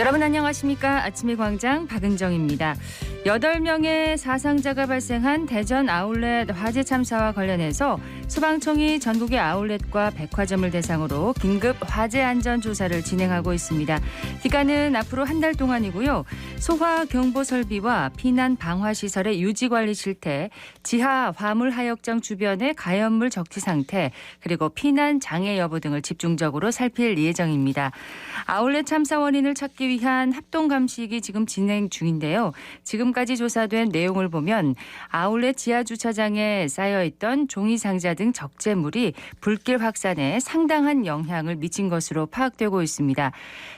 여러분 안녕하십니까? 아침의 광장 박은정입니다. 8명의 사상자가 발생한 대전 아울렛 화재 참사와 관련해서 소방청이 전국의 아울렛과 백화점을 대상으로 긴급 화재 안전 조사를 진행하고 있습니다. 기간은 앞으로 한 달 동안이고요. 소화 경보 설비와 피난 방화 시설의 유지 관리 실태, 지하 화물 하역장 주변의 가연물 적치 상태, 그리고 피난 장애 여부 등을 집중적으로 살필 예정입니다. 아울렛 참사 원인을 찾기 위한 합동 감식이 지금 진행 중인데요. 지금까지 조사된 내용을 보면 아울렛 지하 주차장에 쌓여있던 종이 상자 등 적재물이 불길 확산에 상당한 영향을 미친 것으로 파악되고 있습니다.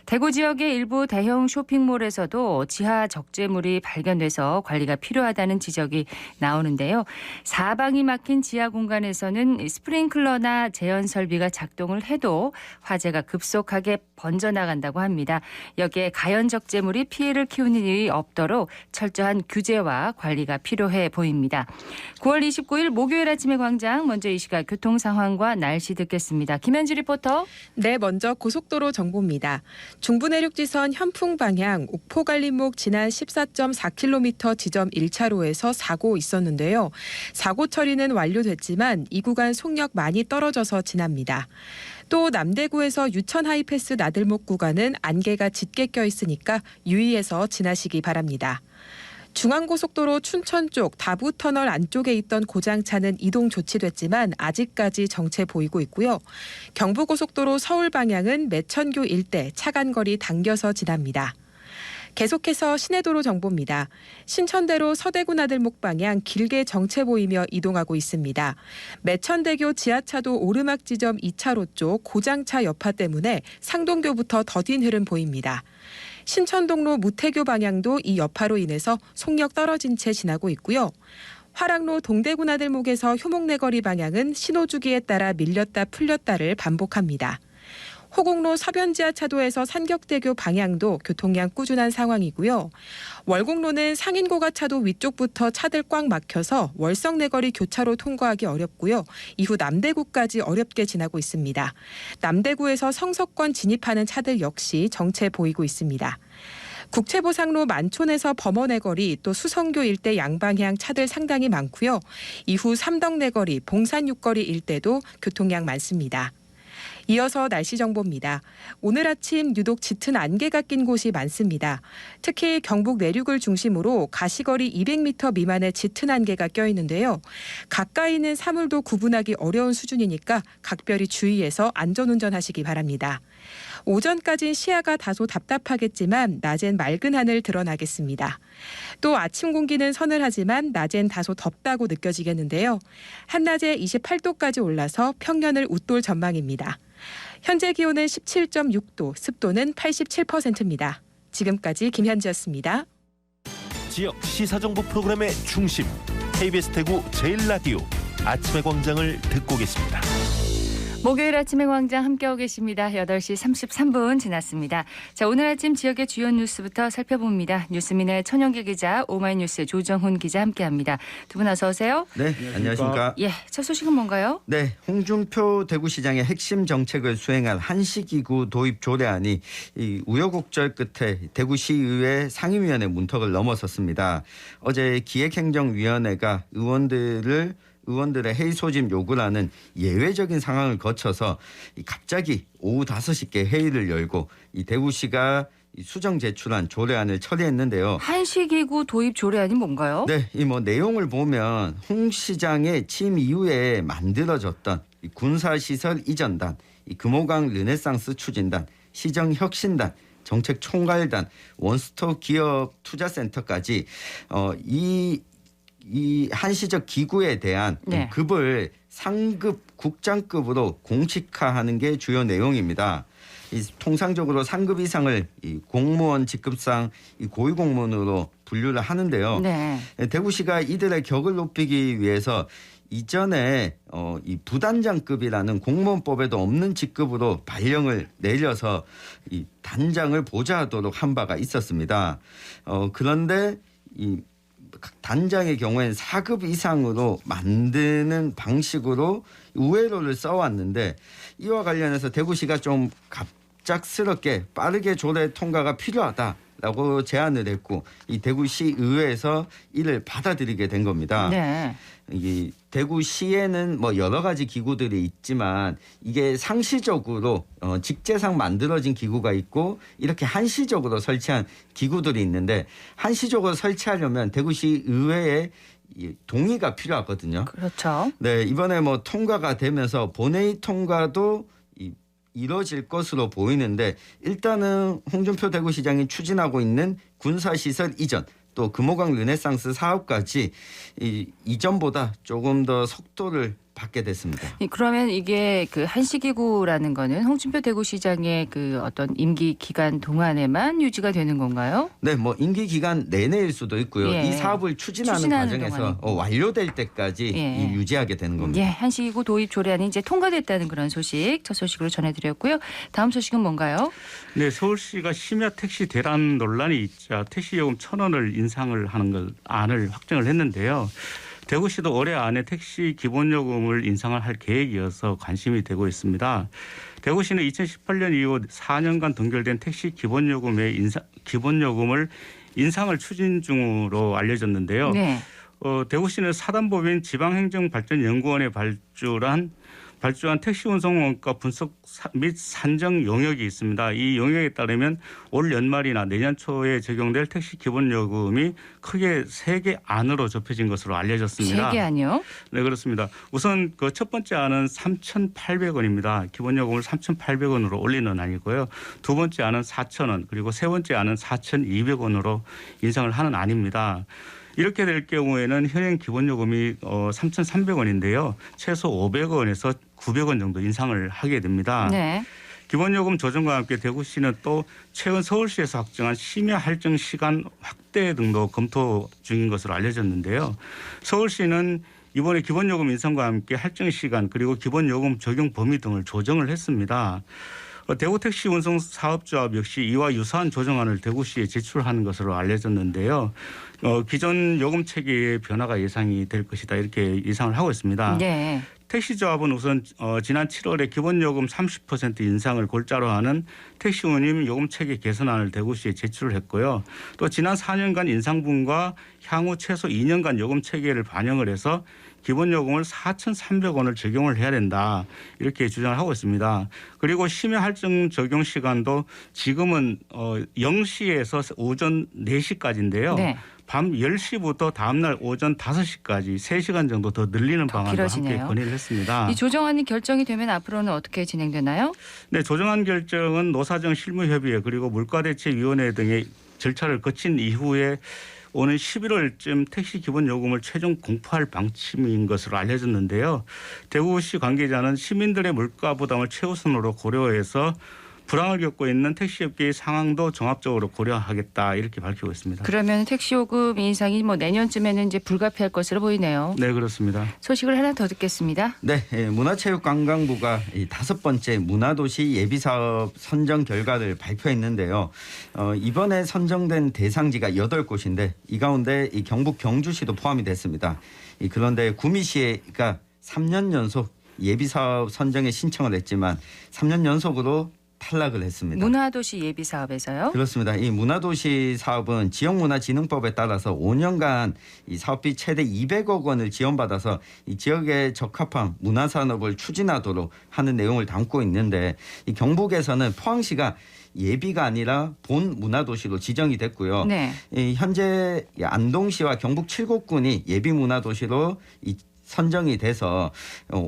대구 지역의 일부 대형 쇼핑몰에서도 지하 적재물이 발견돼서 관리가 필요하다는 지적이 나오는데요. 사방이 막힌 지하 공간에서는 스프링클러나 제연 설비가 작동을 해도 화재가 급속하게 번져나간다고 합니다. 여기에 가연 적재물이 피해를 키우는 일이 없도록 철저한 규제와 관리가 필요해 보입니다. 9월 29일 목요일 아침의 광장, 먼저 이 시각 교통 상황과 날씨 듣겠습니다. 김현지 리포터. 네, 먼저 고속도로 정보입니다. 중부내륙지선 현풍 방향 옥포갈림목 지난 14.4km 지점 1차로에서 사고 있었는데요. 사고 처리는 완료됐지만 이 구간 속력 많이 떨어져서 지납니다. 또 남대구에서 유천 하이패스 나들목 구간은 안개가 짙게 껴있으니까 유의해서 지나시기 바랍니다. 중앙고속도로 춘천 쪽 다부터널 안쪽에 있던 고장차는 이동 조치됐지만 아직까지 정체 보이고 있고요. 경부고속도로 서울 방향은 매천교 일대 차간거리 당겨서 지납니다. 계속해서 시내도로 정보입니다. 신천대로 서대구 나들목 방향 길게 정체 보이며 이동하고 있습니다. 매천대교 지하차도 오르막 지점 2차로 쪽 고장차 여파 때문에 상동교부터 더딘 흐름 보입니다. 신천동로 무태교 방향도 이 여파로 인해서 속력 떨어진 채 지나고 있고요. 화랑로 동대구 나들목에서 효목내거리 방향은 신호주기에 따라 밀렸다 풀렸다를 반복합니다. 호곡로 서변지하차도에서 산격대교 방향도 교통량 꾸준한 상황이고요. 월곡로는 상인고가차도 위쪽부터 차들 꽉 막혀서 월성내거리 교차로 통과하기 어렵고요. 이후 남대구까지 어렵게 지나고 있습니다. 남대구에서 성석권 진입하는 차들 역시 정체 보이고 있습니다. 국채보상로 만촌에서 범어내거리 또 수성교 일대 양방향 차들 상당히 많고요. 이후 삼덕내거리, 봉산육거리 일대도 교통량 많습니다. 이어서 날씨 정보입니다. 오늘 아침 유독 짙은 안개가 낀 곳이 많습니다. 특히 경북 내륙을 중심으로 가시거리 200m 미만의 짙은 안개가 껴있는데요. 가까이 있는 사물도 구분하기 어려운 수준이니까 각별히 주의해서 안전운전하시기 바랍니다. 오전까진 시야가 다소 답답하겠지만 낮엔 맑은 하늘 드러나겠습니다. 또 아침 공기는 서늘하지만 낮엔 다소 덥다고 느껴지겠는데요. 한낮에 28도까지 올라서 평년을 웃돌 전망입니다. 현재 기온은 17.6도, 습도는 87%입니다. 지금까지 김현지였습니다. 지역 시사정보 프로그램의 중심, KBS 대구 제1라디오 아침의 광장을 듣고 계십니다. 목요일 아침의 광장 함께하고 계십니다. 8시 33분 지났습니다. 자, 오늘 아침 지역의 주요 뉴스부터 살펴봅니다. 뉴스민의 천영기 기자, 오마이뉴스의 조정훈 기자 함께합니다. 두 분 어서 오세요. 네, 안녕하십니까. 예, 첫 소식은 뭔가요? 네, 홍준표 대구시장의 핵심 정책을 수행할 한시기구 도입 조례안이 이 우여곡절 끝에 대구시의회 상임위원회 문턱을 넘어섰습니다. 어제 기획행정위원회가 의원들의 회의 소집 요구라는 예외적인 상황을 거쳐서 갑자기 오후 5시께 회의를 열고 이 대구시가 수정 제출한 조례안을 처리했는데요. 한시기구 도입 조례안이 뭔가요? 네, 이 내용을 보면 홍 시장의 취임 이후에 만들어졌던 이 군사시설 이전단, 이 금호강 르네상스 추진단, 시정혁신단, 정책총괄단, 원스톱 기업 투자센터까지 이 한시적 기구에 대한 네. 급을 상급 국장급으로 공식화하는 게 주요 내용입니다. 통상적으로 상급 이상을 이 공무원 직급상 이 고위공무원으로 분류를 하는데요. 네. 대구시가 이들의 격을 높이기 위해서 이전에 이 부단장급이라는 공무원법에도 없는 직급으로 발령을 내려서 이 단장을 보좌하도록 한 바가 있었습니다. 그런데 이 단장의 경우에는 4급 이상으로 만드는 방식으로 우회로를 써왔는데 이와 관련해서 대구시가 좀 급작스럽게 빠르게 조례 통과가 필요하다라고 제안을 했고 이 대구시 의회에서 이를 받아들이게 된 겁니다. 네. 이 대구시에는 뭐 여러 가지 기구들이 있지만 이게 상시적으로 직제상 만들어진 기구가 있고 이렇게 한시적으로 설치한 기구들이 있는데 한시적으로 설치하려면 대구시 의회에 동의가 필요하거든요. 그렇죠. 네, 이번에 뭐 통과가 되면서 본회의 통과도 이뤄질 것으로 보이는데 일단은 홍준표 대구시장이 추진하고 있는 군사시설 이전 또 금호강 르네상스 사업까지 이전보다 조금 더 속도를 받게 됐습니다. 그러면 이게 그 한시기구라는 거는 홍준표 대구시장의 그 어떤 임기 기간 동안에만 유지가 되는 건가요? 네, 뭐 임기 기간 내내일 수도 있고요. 예. 이 사업을 추진하는 과정에서 완료될 때까지 예. 유지하게 되는 겁니다. 예, 한시기구 도입 조례안이 이제 통과됐다는 그런 소식 첫 소식으로 전해드렸고요. 다음 소식은 뭔가요? 네, 서울시가 심야 택시 대란 논란이 있자 택시요금 1,000원을 인상을 하는 걸 안을 확정을 했는데요. 대구시도 올해 안에 택시 기본요금을 인상을 할 계획이어서 관심이 되고 있습니다. 대구시는 2018년 이후 4년간 동결된 택시 기본요금을 인상을 추진 중으로 알려졌는데요. 네. 대구시는 사단법인 지방행정발전연구원에 발주한 택시 운송 원가 분석 및 산정 용역이 있습니다. 이 용역에 따르면 올 연말이나 내년 초에 적용될 택시 기본요금이 크게 3개 안으로 좁혀진 것으로 알려졌습니다. 3개 안이요? 네, 그렇습니다. 우선 그 첫 번째 안은 3,800원입니다. 기본요금을 3,800원으로 올리는 안이고요. 두 번째 안은 4,000원 그리고 세 번째 안은 4,200원으로 인상을 하는 안입니다. 이렇게 될 경우에는 현행 기본요금이 3,300원인데요. 최소 500원에서 900원 정도 인상을 하게 됩니다. 네. 기본요금 조정과 함께 대구시는 또 최근 서울시에서 확정한 심야 할증 시간 확대 등도 검토 중인 것으로 알려졌는데요. 서울시는 이번에 기본요금 인상과 함께 할증 시간 그리고 기본요금 적용 범위 등을 조정을 했습니다. 대구택시 운송사업조합 역시 이와 유사한 조정안을 대구시에 제출하는 것으로 알려졌는데요. 기존 요금 체계의 변화가 예상이 될 것이다 이렇게 예상을 하고 있습니다. 네. 택시조합은 우선 지난 7월에 기본요금 30% 인상을 골자로 하는 택시 운임 요금 체계 개선안을 대구시에 제출을 했고요. 또 지난 4년간 인상분과 향후 최소 2년간 요금 체계를 반영을 해서 기본요금을 4,300원을 적용을 해야 된다 이렇게 주장을 하고 있습니다. 그리고 심야 할증 적용 시간도 지금은 0시에서 오전 4시까지인데요. 네. 밤 10시부터 다음날 오전 5시까지 3시간 정도 더 늘리는 방안도 함께 건의를 했습니다. 이 조정안이 결정이 되면 앞으로는 어떻게 진행되나요? 네, 조정안 결정은 노사정 실무협의회 그리고 물가대책위원회 등의 절차를 거친 이후에 오는 11월쯤 택시 기본요금을 최종 공포할 방침인 것으로 알려졌는데요. 대구시 관계자는 시민들의 물가 부담을 최우선으로 고려해서 불황을 겪고 있는 택시업계의 상황도 종합적으로 고려하겠다 이렇게 밝히고 있습니다. 그러면 택시요금 인상이 뭐 내년쯤에는 이제 불가피할 것으로 보이네요. 네, 그렇습니다. 소식을 하나 더 듣겠습니다. 네, 문화체육관광부가 5번째 문화도시 예비사업 선정 결과를 발표했는데요. 이번에 선정된 대상지가 8곳인데 이 가운데 이 경북 경주시도 포함이 됐습니다. 그런데 구미시가 3년 연속 예비사업 선정에 신청을 했지만 3년 연속으로 탈락을 했습니다. 문화도시 예비사업에서요? 그렇습니다. 이 문화도시 사업은 지역문화진흥법에 따라서 5년간 이 사업비 최대 200억 원을 지원받아서 이 지역에 적합한 문화산업을 추진하도록 하는 내용을 담고 있는데 이 경북에서는 포항시가 예비가 아니라 본 문화도시로 지정이 됐고요. 네. 현재 안동시와 경북 7곳군이 예비 문화도시로 선정이 돼서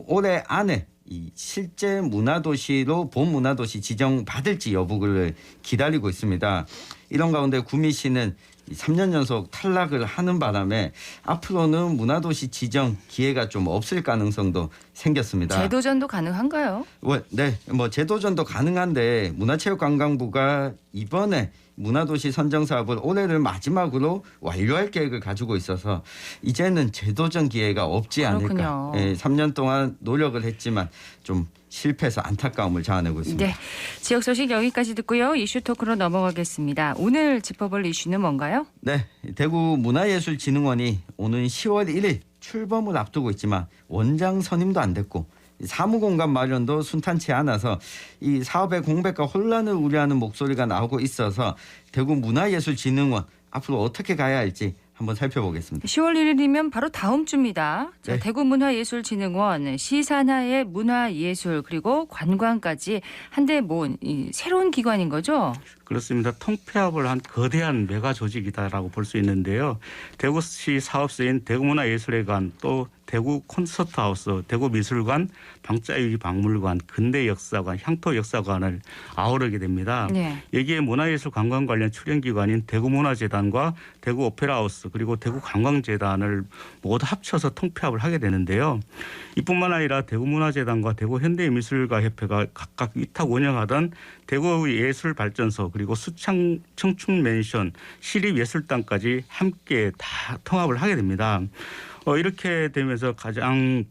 올해 안에 이 실제 문화도시로 본 문화도시 지정받을지 여부를 기다리고 있습니다. 이런 가운데 구미시는 3년 연속 탈락을 하는 바람에 앞으로는 문화도시 지정 기회가 좀 없을 가능성도 생겼습니다. 재도전도 가능한가요? 네, 뭐 재도전도 가능한데 문화체육관광부가 이번에 문화도시 선정 사업을 올해를 마지막으로 완료할 계획을 가지고 있어서 이제는 재도전 기회가 없지 않을까. 3년 동안 노력을 했지만 좀 실패해서 안타까움을 자아내고 있습니다. 네, 지역 소식 여기까지 듣고요. 이슈 토크로 넘어가겠습니다. 오늘 짚어볼 이슈는 뭔가요? 네, 대구 문화예술진흥원이 오는 10월 1일 출범을 앞두고 있지만 원장 선임도 안 됐고 사무공간 마련도 순탄치 않아서 이 사업의 공백과 혼란을 우려하는 목소리가 나오고 있어서 대구문화예술진흥원 앞으로 어떻게 가야 할지 한번 살펴보겠습니다. 10월 1일이면 바로 다음 주입니다. 자, 네. 대구문화예술진흥원 시산하의 문화예술 그리고 관광까지 한데 모은 이 새로운 기관인 거죠? 그렇습니다. 통폐합을 한 거대한 메가 조직이다라고 볼 수 있는데요. 대구시 사업소인 대구문화예술회관 또 대구 콘서트하우스, 대구미술관, 방자유기박물관, 근대역사관, 향토역사관을 아우르게 됩니다. 네. 여기에 문화예술 관광 관련 출연기관인 대구문화재단과 대구오페라하우스 그리고 대구관광재단을 모두 합쳐서 통폐합을 하게 되는데요. 이뿐만 아니라 대구문화재단과 대구현대미술가협회가 각각 위탁 운영하던 대구예술발전소 그리고 수창 청춘맨션, 시립예술당까지 함께 다 통합을 하게 됩니다. 이렇게 되면서 가장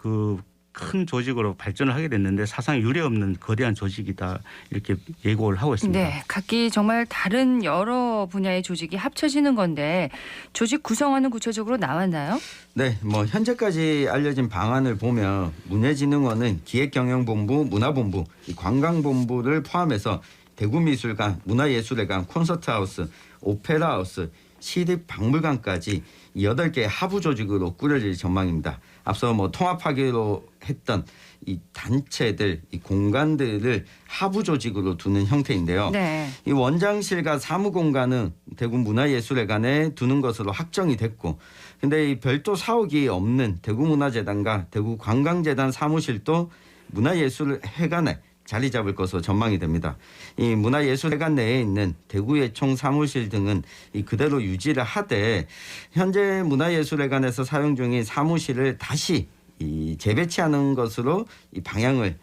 큰 조직으로 발전을 하게 됐는데 사상 유례 없는 거대한 조직이다 이렇게 예고를 하고 있습니다. 네, 각기 정말 다른 여러 분야의 조직이 합쳐지는 건데 조직 구성안은 구체적으로 나왔나요? 네, 현재까지 알려진 방안을 보면 문예진흥원은 기획경영본부, 문화본부, 이 관광본부를 포함해서 대구미술관, 문화예술회관, 콘서트하우스, 오페라하우스, 시립박물관까지 8개의 하부 조직으로 꾸려질 전망입니다. 앞서 통합하기로 했던 이 단체들, 이 공간들을 하부 조직으로 두는 형태인데요. 네. 이 원장실과 사무공간은 대구문화예술회관에 두는 것으로 확정이 됐고, 근데 이 별도 사옥이 없는 대구문화재단과 대구관광재단 사무실도 문화예술회관에 자리 잡을 것으로 전망이 됩니다. 이 문화예술회관 내에 있는 대구예총 사무실 등은 이 그대로 유지를 하되 현재 문화예술회관에서 사용 중인 사무실을 다시 이 재배치하는 것으로 이 방향을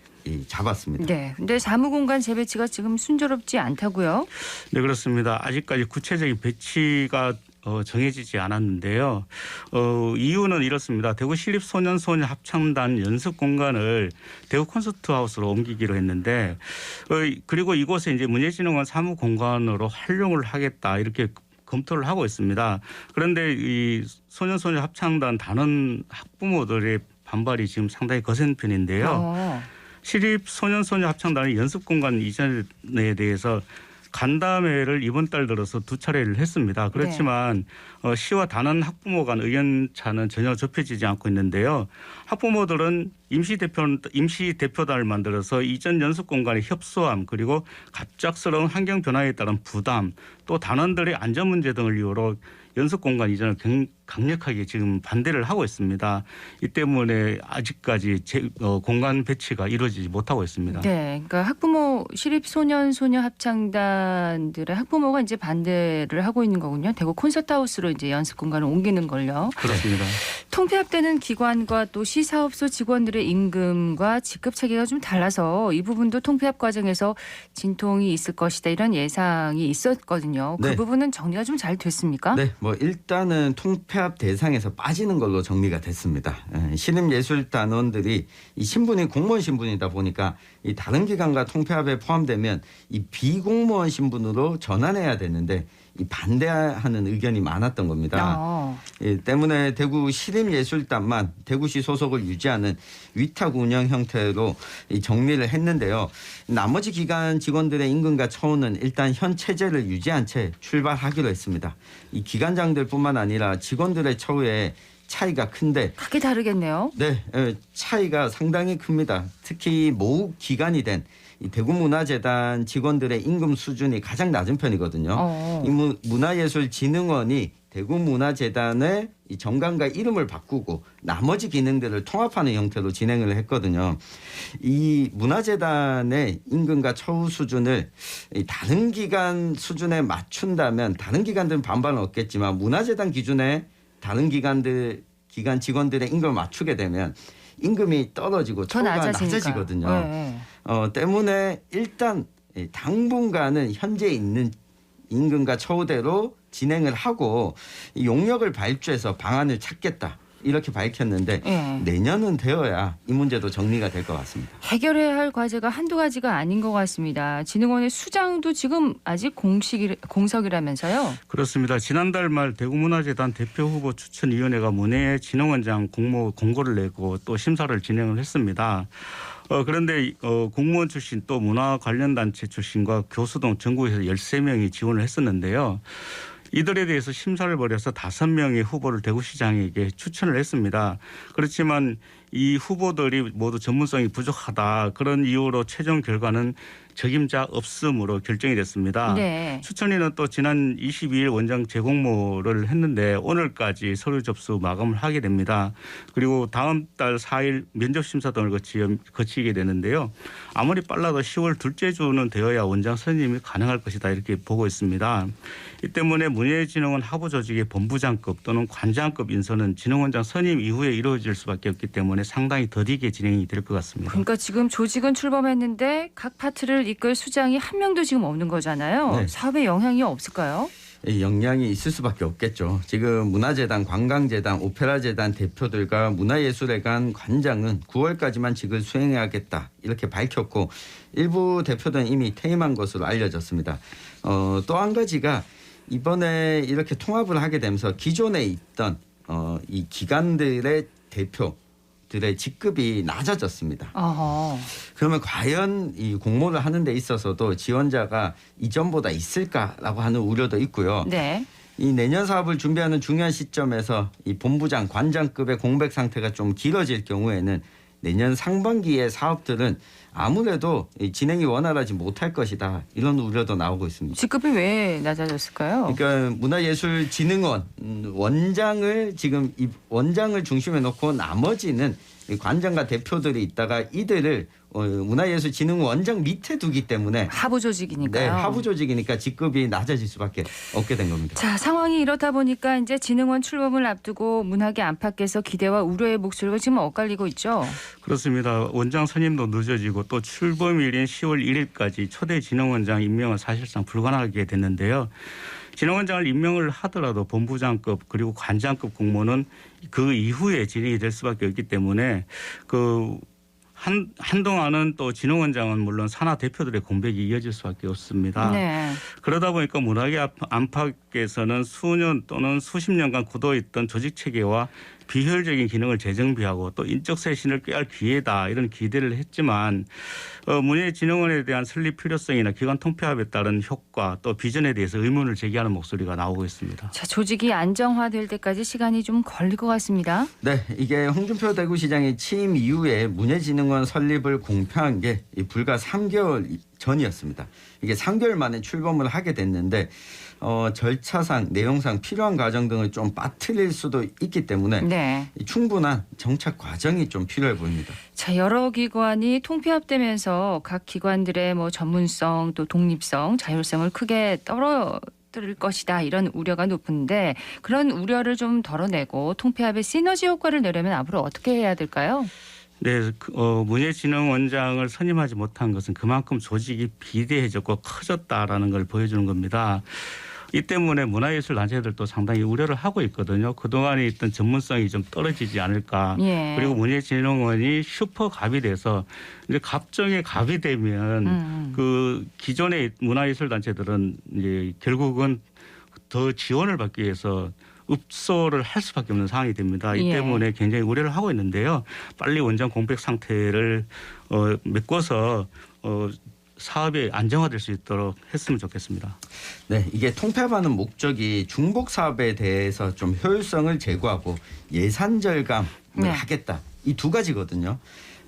잡았습니다. 네. 근데 사무공간 재배치가 지금 순조롭지 않다고요? 네, 그렇습니다. 아직까지 구체적인 배치가 정해지지 않았는데요. 이유는 이렇습니다. 대구 시립소년소녀 합창단 연습 공간을 대구 콘서트하우스로 옮기기로 했는데 그리고 이곳에 이제 문예진흥원 사무 공간으로 활용을 하겠다 이렇게 검토를 하고 있습니다. 그런데 이 소년소녀 합창단 단원 학부모들의 반발이 지금 상당히 거센 편인데요. 시립소년소녀 합창단의 연습 공간 이전에 대해서 간담회를 이번 달 들어서 2차례를 했습니다. 그렇지만 시와 단원 학부모 간 의견차는 전혀 좁혀지지 않고 있는데요. 학부모들은 임시 대표단을 만들어서 이전 연습 공간의 협소함 그리고 갑작스러운 환경 변화에 따른 부담 또 단원들의 안전 문제 등을 이유로 연습 공간 이전을 강력하게 지금 반대를 하고 있습니다. 이 때문에 아직까지 공간 배치가 이루어지지 못하고 있습니다. 네, 그러니까 학부모 시립소년 소녀 합창단들의 학부모가 이제 반대를 하고 있는 거군요. 대구 콘서트하우스로 이제 연습 공간을 옮기는 걸요. 그렇습니다. 통폐합되는 기관과 또 시사업소 직원들의 임금과 직급 체계가 좀 달라서 이 부분도 통폐합 과정에서 진통이 있을 것이다 이런 예상이 있었거든요. 그 네. 부분은 정리가 좀 잘 됐습니까? 네, 일단은 통폐합 대상에서 빠지는 걸로 정리가 됐습니다. 신임예술단원들이 이 신분이 공무원 신분이다 보니까 이 다른 기관과 통폐합에 포함되면 이 비공무원 신분으로 전환해야 되는데 이 반대하는 의견이 많았던 겁니다. 때문에 대구 시립예술단만 대구시 소속을 유지하는 위탁 운영 형태로 정리를 했는데요. 나머지 기관 직원들의 임금과 처우는 일단 현 체제를 유지한 채 출발하기로 했습니다. 이 기관장들뿐만 아니라 직원들의 처우에 차이가 큰데 크게 다르겠네요. 네, 차이가 상당히 큽니다. 특히 모국 기관이 된 이 대구문화재단 직원들의 임금 수준이 가장 낮은 편이거든요. 이 문화예술진흥원이 대구문화재단의 이 정관과 이름을 바꾸고 나머지 기능들을 통합하는 형태로 진행을 했거든요. 이 문화재단의 임금과 처우 수준을 다른 기관 수준에 맞춘다면 다른 기관들은 반발은 없겠지만 문화재단 기준에 다른 기관 직원들의 임금을 맞추게 되면 임금이 떨어지고 처우가 낮아지거든요. 네. 때문에 일단 당분간은 현재 있는 임금과 처우대로 진행을 하고 용역을 발주해서 방안을 찾겠다. 이렇게 밝혔는데 내년은 되어야 이 문제도 정리가 될 것 같습니다. 해결해야 할 과제가 한두 가지가 아닌 것 같습니다. 진흥원의 수장도 지금 아직 공석이라면서요? 그렇습니다. 지난달 말 대구문화재단 대표후보 추천위원회가 문예진흥원장 공고를 내고 또 심사를 진행을 했습니다. 그런데 공무원 출신 또 문화 관련 단체 출신과 교수 등 전국에서 13명이 지원을 했었는데요. 이들에 대해서 심사를 벌여서 5명의 후보를 대구시장에게 추천을 했습니다. 그렇지만 이 후보들이 모두 전문성이 부족하다. 그런 이유로 최종 결과는 적임자 없음으로 결정이 됐습니다. 네. 추천위는 또 지난 22일 원장 재공모를 했는데 오늘까지 서류 접수 마감을 하게 됩니다. 그리고 다음 달 4일 면접심사 등을 거치게 되는데요. 아무리 빨라도 10월 둘째 주는 되어야 원장 선임이 가능할 것이다 이렇게 보고 있습니다. 이 때문에 문예진흥원 하부 조직의 본부장급 또는 관장급 인선은 진흥원장 선임 이후에 이루어질 수밖에 없기 때문에 상당히 더디게 진행이 될 것 같습니다. 그러니까 지금 조직은 출범했는데 각 파트를 이끌 수장이 한 명도 지금 없는 거잖아요. 네. 사업에 영향이 없을까요? 영향이 있을 수밖에 없겠죠. 지금 문화재단, 관광재단, 오페라재단 대표들과 문화예술회관 관장은 9월까지만 직을 수행해야겠다 이렇게 밝혔고 일부 대표들은 이미 퇴임한 것으로 알려졌습니다. 또 한 가지가 이번에 이렇게 통합을 하게 되면서 기존에 있던 이 기관들의 대표들의 직급이 낮아졌습니다. 어허. 그러면 과연 이 공모를 하는 데 있어서도 지원자가 이전보다 있을까라고 하는 우려도 있고요. 네. 이 내년 사업을 준비하는 중요한 시점에서 이 본부장, 관장급의 공백 상태가 좀 길어질 경우에는 내년 상반기의 사업들은 아무래도 이 진행이 원활하지 못할 것이다. 이런 우려도 나오고 있습니다. 직급이 왜 낮아졌을까요? 그러니까 문화예술진흥원 원장을 지금 이 원장을 중심에 놓고 나머지는 이 관장과 대표들이 있다가 이들을 문화예술진흥원장 밑에 두기 때문에 하부 조직이니까요. 네, 하부 조직이니까 직급이 낮아질 수밖에 없게 된 겁니다. 자, 상황이 이렇다 보니까 이제 진흥원 출범을 앞두고 문학의 안팎에서 기대와 우려의 목소리가 지금 엇갈리고 있죠. 그렇습니다. 원장 선임도 늦어지고 또 출범일인 10월 1일까지 초대 진흥원장 임명은 사실상 불가능하게 됐는데요. 진흥원장을 임명을 하더라도 본부장급 그리고 관장급 공모는 그 이후에 진행이 될 수밖에 없기 때문에 한동안은 또 진흥원장은 물론 산하 대표들의 공백이 이어질 수밖에 없습니다. 네. 그러다 보니까 문학의 안팎에서는 수년 또는 수십 년간 굳어있던 조직체계와 비효율적인 기능을 재정비하고 또 인적 쇄신을 꾀할 기회다 이런 기대를 했지만 문예진흥원에 대한 설립 필요성이나 기관 통폐합에 따른 효과 또 비전에 대해서 의문을 제기하는 목소리가 나오고 있습니다. 자, 조직이 안정화될 때까지 시간이 좀 걸릴 것 같습니다. 네, 이게 홍준표 대구시장의 취임 이후에 문예진흥원 설립을 공표한 게 불과 3개월 전이었습니다. 이게 3개월 만에 출범을 하게 됐는데 절차상, 내용상 필요한 과정 등을 좀 빠뜨릴 수도 있기 때문에 네. 충분한 정착 과정이 좀 필요해 보입니다. 자, 여러 기관이 통폐합되면서 각 기관들의 전문성 또 독립성, 자율성을 크게 떨어뜨릴 것이다 이런 우려가 높은데 그런 우려를 좀 덜어내고 통폐합의 시너지 효과를 내려면 앞으로 어떻게 해야 될까요? 네, 문예진흥원장을 선임하지 못한 것은 그만큼 조직이 비대해졌고 커졌다라는 걸 보여주는 겁니다. 이 때문에 문화예술 단체들도 상당히 우려를 하고 있거든요. 그동안에 있던 전문성이 좀 떨어지지 않을까. 예. 그리고 문예진흥원이 슈퍼갑이 돼서 이제 갑정에 갑이 되면 그 기존의 문화예술 단체들은 이제 결국은 더 지원을 받기 위해서 읍소를 할 수밖에 없는 상황이 됩니다. 이 예. 때문에 굉장히 우려를 하고 있는데요. 빨리 원장 공백 상태를 메꿔서 사업이 안정화될 수 있도록 했으면 좋겠습니다. 네, 이게 통폐합하는 목적이 중복 사업에 대해서 좀 효율성을 제고하고 예산 절감을 네. 하겠다. 이 두 가지거든요.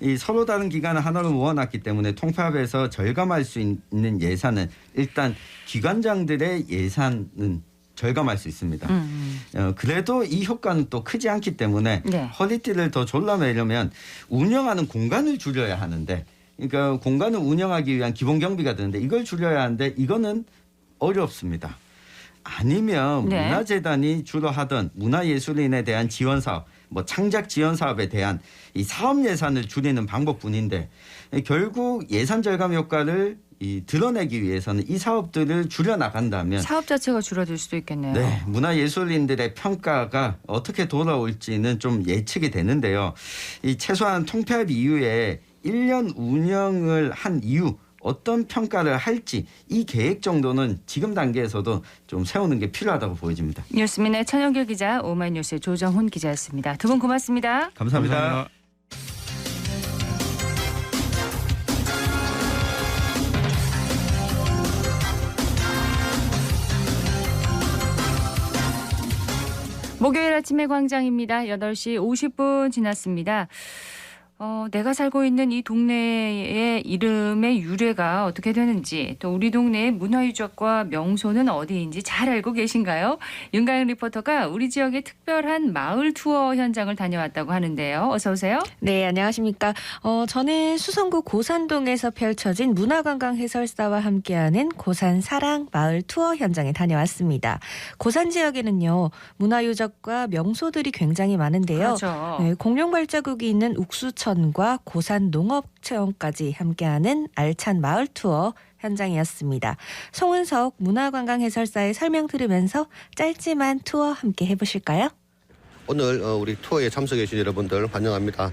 이 서로 다른 기관을 하나로 모아놨기 때문에 통폐합해서 절감할 수 있는 예산은 일단 기관장들의 예산은 절감할 수 있습니다. 그래도 이 효과는 또 크지 않기 때문에 네. 허리띠를 더 졸라매려면 운영하는 공간을 줄여야 하는데 그러니까 공간을 운영하기 위한 기본 경비가 드는데 이걸 줄여야 하는데 이거는 어렵습니다. 아니면 네. 문화재단이 주로 하던 문화예술인에 대한 지원 사업, 창작 지원 사업에 대한 이 사업 예산을 줄이는 방법뿐인데 결국 예산 절감 효과를 드러내기 위해서는 이 사업들을 줄여나간다면 사업 자체가 줄어들 수도 있겠네요. 네, 문화예술인들의 평가가 어떻게 돌아올지는 좀 예측이 되는데요. 이 최소한 통폐합 이후에 1년 운영을 한 이후 어떤 평가를 할지 이 계획 정도는 지금 단계에서도 좀 세우는 게 필요하다고 보여집니다. 뉴스민의 천영길 기자, 오마이뉴스의 조정훈 기자였습니다. 두 분 고맙습니다. 감사합니다. 감사합니다. 목요일 아침의 광장입니다. 8시 50분 지났습니다. 내가 살고 있는 이 동네의 이름의 유래가 어떻게 되는지, 또 우리 동네의 문화유적과 명소는 어디인지 잘 알고 계신가요? 윤가영 리포터가 우리 지역의 특별한 마을 투어 현장을 다녀왔다고 하는데요. 어서 오세요. 네, 안녕하십니까. 저는 수성구 고산동에서 펼쳐진 문화관광 해설사와 함께하는 고산 사랑 마을 투어 현장에 다녀왔습니다. 고산 지역에는요, 문화유적과 명소들이 굉장히 많은데요. 그렇죠. 네, 공룡 발자국이 있는 욱수천과 고산 농업체험까지 함께하는 알찬 마을 투어 현장이었습니다. 송은석 문화관광 해설사의 설명 들으면서 짧지만 투어 함께 해보실까요? 오늘 우리 투어에 참석해 주신 여러분들 환영합니다.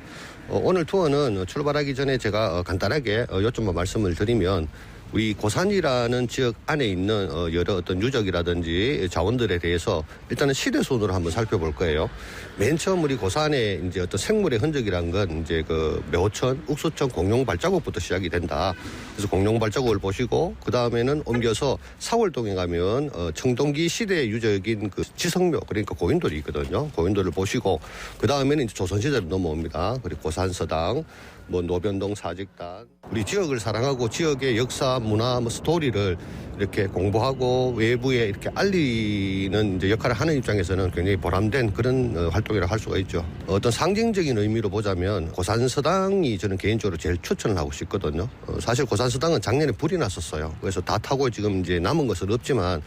오늘 투어는 출발하기 전에 제가 간단하게 요점만 말씀을 드리면, 우리 고산이라는 지역 안에 있는 여러 어떤 유적이라든지 자원들에 대해서 일단은 시대순으로 한번 살펴볼 거예요. 맨 처음 우리 고산에 이제 어떤 생물의 흔적이란 건 이제 그 묘천, 욱수천, 공룡 발자국부터 시작이 된다. 그래서 공룡 발자국을 보시고, 그 다음에는 옮겨서 사월동에 가면 청동기 시대 유적인 그 지성묘, 그러니까 고인돌이 있거든요. 고인돌을 보시고, 그 다음에는 이제 조선시대로 넘어옵니다. 그리고 고산서당, 노변동 사직단, 우리 지역을 사랑하고 지역의 역사, 문화, 스토리를 이렇게 공부하고 외부에 이렇게 알리는 이제 역할을 하는 입장에서는 굉장히 보람된 그런 활동이라고 할 수가 있죠. 어떤 상징적인 의미로 보자면 고산서당이 저는 개인적으로 제일 추천을 하고 싶거든요. 사실 고산서당은 작년에 불이 났었어요. 그래서 다 타고 지금 이제 남은 것은 없지만,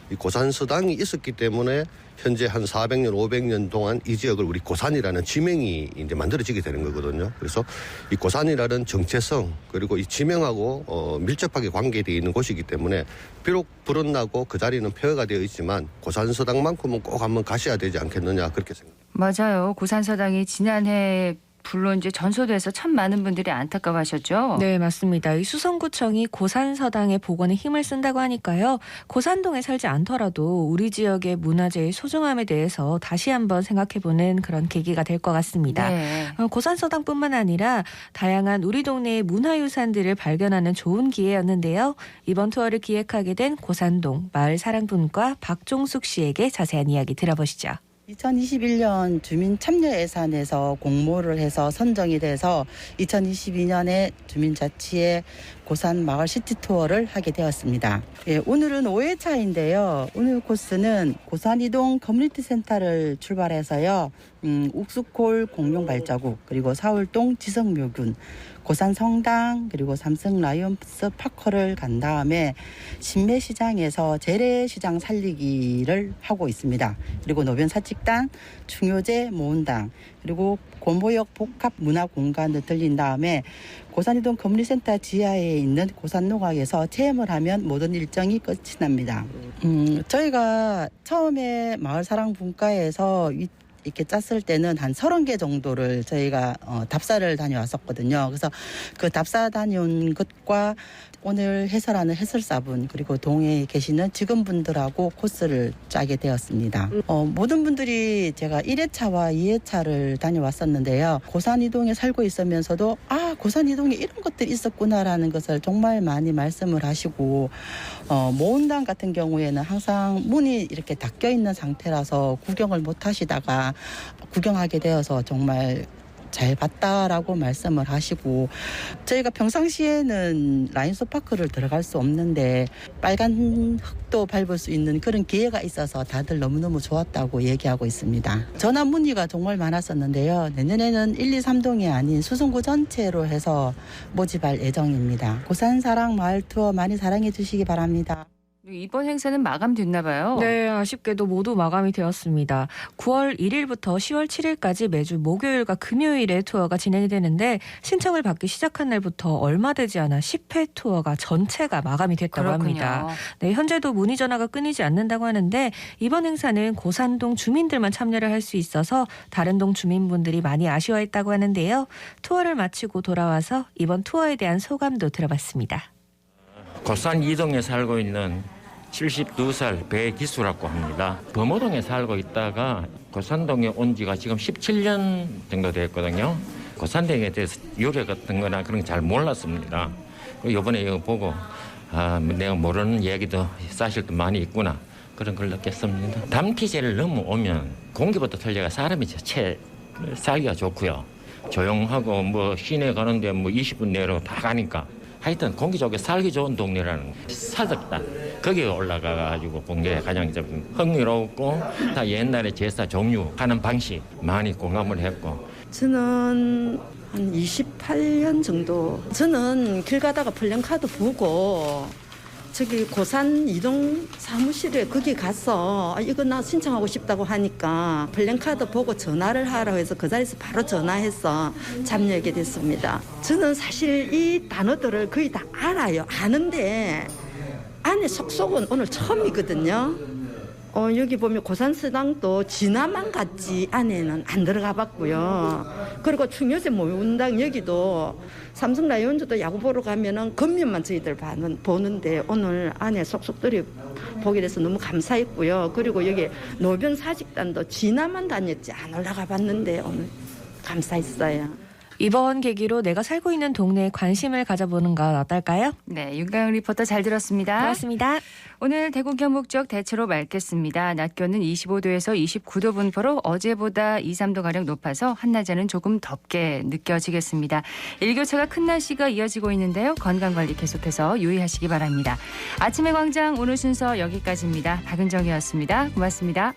이 고산서당이 있었기 때문에 현재 한 400년, 500년 동안 이 지역을 우리 고산이라는 지명이 이제 만들어지게 되는 거거든요. 그래서 이 고산이라는 정체성, 그리고 이 지명하고 밀접하게 관계되어 있는 곳이기 때문에 비록 불은 나고 그 자리는 폐허가 되어 있지만 고산서당만큼은 꼭 한번 가셔야 되지 않겠느냐, 그렇게 생각합니다. 맞아요. 고산서당이 지난해 불로 이제 전소돼서 참 많은 분들이 안타까워하셨죠. 네, 맞습니다. 이 수성구청이 고산서당의 복원에 힘을 쓴다고 하니까요. 고산동에 살지 않더라도 우리 지역의 문화재의 소중함에 대해서 다시 한번 생각해보는 그런 계기가 될 것 같습니다. 네. 고산서당뿐만 아니라 다양한 우리 동네의 문화유산들을 발견하는 좋은 기회였는데요. 이번 투어를 기획하게 된 고산동 마을사랑분과 박종숙 씨에게 자세한 이야기 들어보시죠. 2021년 주민 참여 예산에서 공모를 해서 선정이 돼서 2022년에 주민자치의 고산 마을 시티 투어를 하게 되었습니다. 예, 오늘은 5회차인데요. 오늘 코스는 고산이동 커뮤니티 센터를 출발해서요. 욱수콜 공룡 발자국, 그리고 사월동 지성묘균, 고산 성당, 그리고 삼성 라이온스 파커를 간 다음에 신매시장에서 재래시장 살리기를 하고 있습니다. 그리고 노변 사직단, 중요제 모은당, 그리고 곤보역 복합 문화공간을 들린 다음에 고산이동 커뮤니티센터 지하에 있는 고산농악에서 체험을 하면 모든 일정이 끝이 납니다. 저희가 처음에 마을사랑분과에서 이렇게 짰을 때는 한 30개 정도를 저희가 답사를 다녀왔었거든요. 그래서 그 답사 다녀온 것과 오늘 해설하는 해설사분, 그리고 동해에 계시는 직원분들하고 코스를 짜게 되었습니다. 모든 분들이 제가 1회차와 2회차를 다녀왔었는데요. 고산이동에 살고 있으면서도 고산이동에 이런 것들이 있었구나라는 것을 정말 많이 말씀을 하시고, 모은당 같은 경우에는 항상 문이 이렇게 닫혀 있는 상태라서 구경을 못 하시다가 구경하게 되어서 정말 잘 봤다라고 말씀을 하시고, 저희가 평상시에는 라인소 파크를 들어갈 수 없는데 빨간 흙도 밟을 수 있는 그런 기회가 있어서 다들 너무너무 좋았다고 얘기하고 있습니다. 전화 문의가 정말 많았었는데요. 내년에는 1, 2, 3동이 아닌 수성구 전체로 해서 모집할 예정입니다. 고산사랑 마을 투어 많이 사랑해 주시기 바랍니다. 이번 행사는 마감됐나 봐요. 네, 아쉽게도 모두 마감이 되었습니다. 9월 1일부터 10월 7일까지 매주 목요일과 금요일에 투어가 진행이 되는데, 신청을 받기 시작한 날부터 얼마 되지 않아 10회 투어가 전체가 마감이 됐다고 그렇군요. 합니다. 네, 현재도 문의 전화가 끊이지 않는다고 하는데, 이번 행사는 고산동 주민들만 참여를 할 수 있어서 다른 동 주민분들이 많이 아쉬워했다고 하는데요. 투어를 마치고 돌아와서 이번 투어에 대한 소감도 들어봤습니다. 고산 이동에 살고 있는 72살 배기수라고 합니다. 범어동에 살고 있다가 고산동에 온 지가 지금 17년 정도 됐거든요. 고산동에 대해서 유래 같은 거나 그런 거 잘 몰랐습니다. 이번에 이거 보고 내가 모르는 얘기도 사실도 많이 있구나. 그런 걸 느꼈습니다. 담티제를 넘어오면 공기부터 틀려가 사람이 자체 살기가 좋고요. 조용하고 뭐 시내 가는데 뭐 20분 내로 다 가니까 하여튼 공기 좋게 살기 좋은 동네라는 사적단 거기에 올라가가지고 본 게 가장 좀 흥미롭고 다 옛날에 제사 종류하는 방식 많이 공감을 했고 저는 한 28년 정도 저는 길 가다가 플랜카드 보고 저기 고산 이동 사무실에 거기 가서 이거 나 신청하고 싶다고 하니까 플랜카드 보고 전화를 하라고 해서 그 자리에서 바로 전화해서 참여하게 됐습니다. 저는 사실 이 단어들을 거의 다 알아요. 아는데 안에 속속은 오늘 처음이거든요. 여기 보면 고산서당도 지나만 갔지 안에는 안 들어가 봤고요. 그리고 충효제 모운당 여기도 삼성 라이온즈도 야구 보러 가면은 겉면만 저희들 보는데 오늘 안에 속속들이 보게 돼서 너무 감사했고요. 그리고 여기 노변 사직단도 지나만 다녔지 안 올라가 봤는데 오늘 감사했어요. 이번 계기로 내가 살고 있는 동네에 관심을 가져보는 건 어떨까요? 네, 윤가영 리포터 잘 들었습니다. 고맙습니다. 오늘 대구 경북 쪽 대체로 맑겠습니다. 낮 기온은 25도에서 29도 분포로 어제보다 2, 3도가량 높아서 한낮에는 조금 덥게 느껴지겠습니다. 일교차가 큰 날씨가 이어지고 있는데요. 건강관리 계속해서 유의하시기 바랍니다. 아침의 광장 오늘 순서 여기까지입니다. 박은정이었습니다. 고맙습니다.